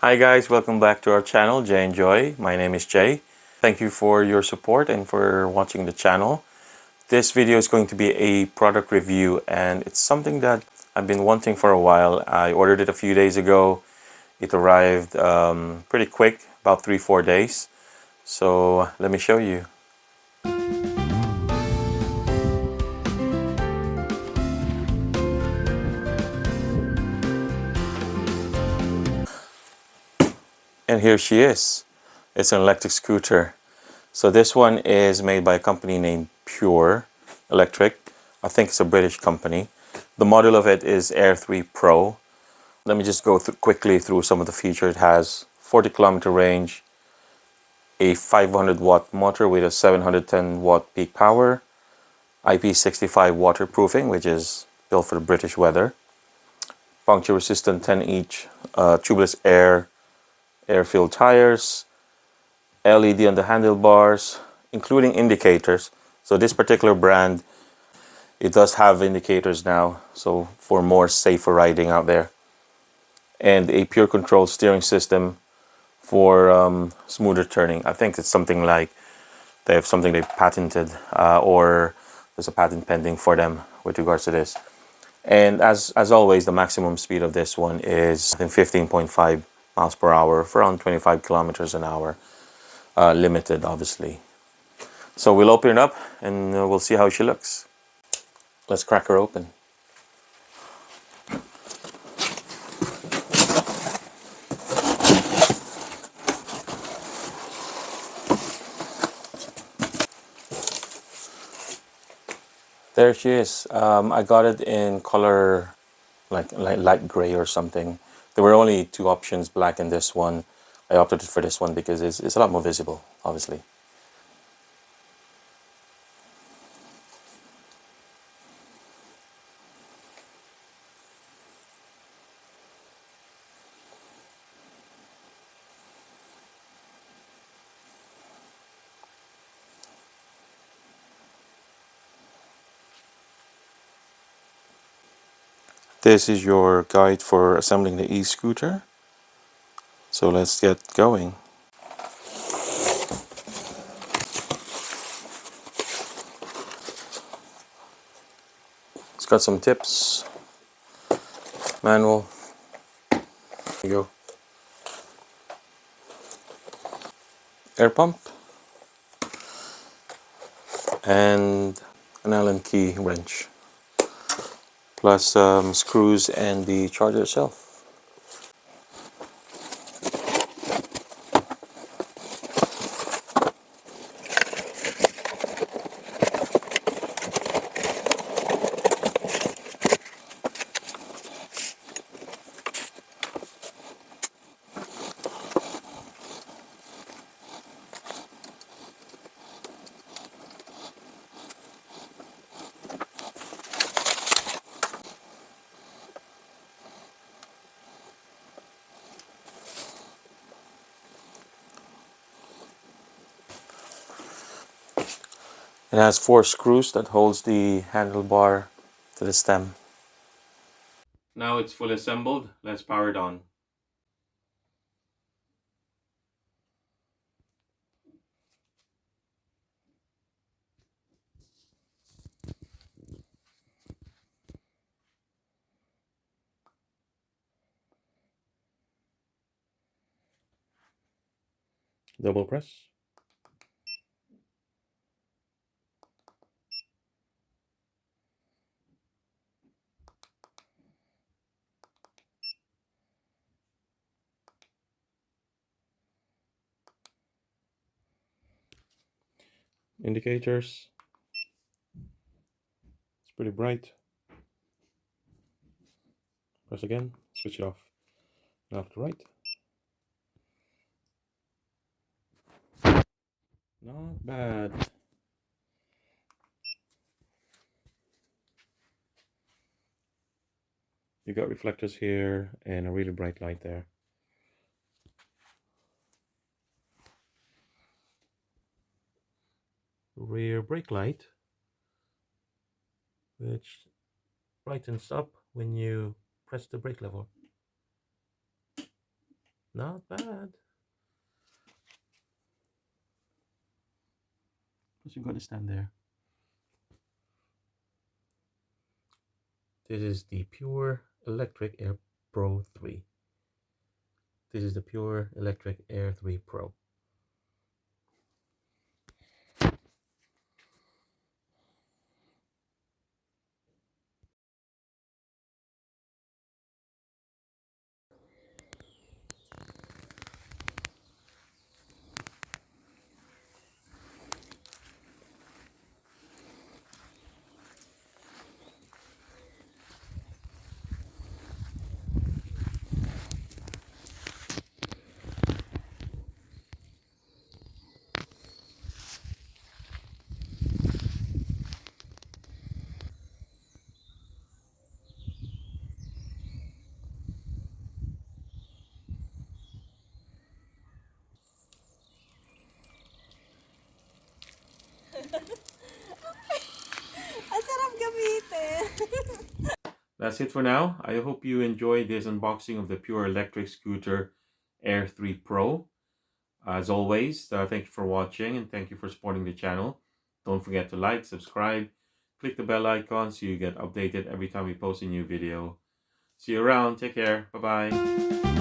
Hi guys, welcome back to our channel, Jaynjoy. My name is Jay. Thank you for your support and for watching the channel. This video is going to be a product review and it's something that I've been wanting for a while. I ordered it a few days ago. It arrived pretty quick, about 3-4 days. So let me show you. And here she is. It's an electric scooter. So this one is made by a company named Pure Electric. I think it's a British company. The model of it is Air 3 Pro. Let me just go quickly through some of the features. It has 40-kilometer range, a 500 watt motor with a 710 watt peak power, IP65 waterproofing, which is built for the British weather, puncture resistant 10-inch tubeless air-filled tires, LED on the handlebars, including indicators. So this particular brand, it does have indicators now, so for more safer riding out there. And a pure control steering system for smoother turning. I think it's something like they have something they patented, or there's a patent pending for them with regards to this. And as always, the maximum speed of this one is 15.5 miles per hour for around 25 kilometers an hour. Limited, obviously. So we'll open it up and we'll see how she looks. Let's crack her open. There she is. I got it in color like light gray or something. There were only two options, black and this one. I opted for this one because it's a lot more visible, obviously. This is your guide for assembling the e-scooter. So let's get going. It's got some tips, manual. Here you go. Air pump and an Allen key wrench, plus screws and the charger itself. It has 4 screws that holds the handlebar to the stem. Now it's fully assembled. Let's power it on. Double press. Indicators. It's pretty bright. Press again, switch it off. Left to right. Not bad. You got reflectors here and a really bright light there. Rear brake light, which brightens up when you press the brake lever. Not bad. Plus, you're going to stand there. This is the Pure Electric Air Pro 3. This is the Pure Electric Air 3 Pro. Ang sarap gamitin. That's it for now. I hope you enjoyed this unboxing of the Pure Electric Scooter Air 3 Pro. As always, thank you for watching and thank you for supporting the channel. Don't forget to like, subscribe, click the bell icon so you get updated every time we post a new video. See you around. Take care. Bye-bye.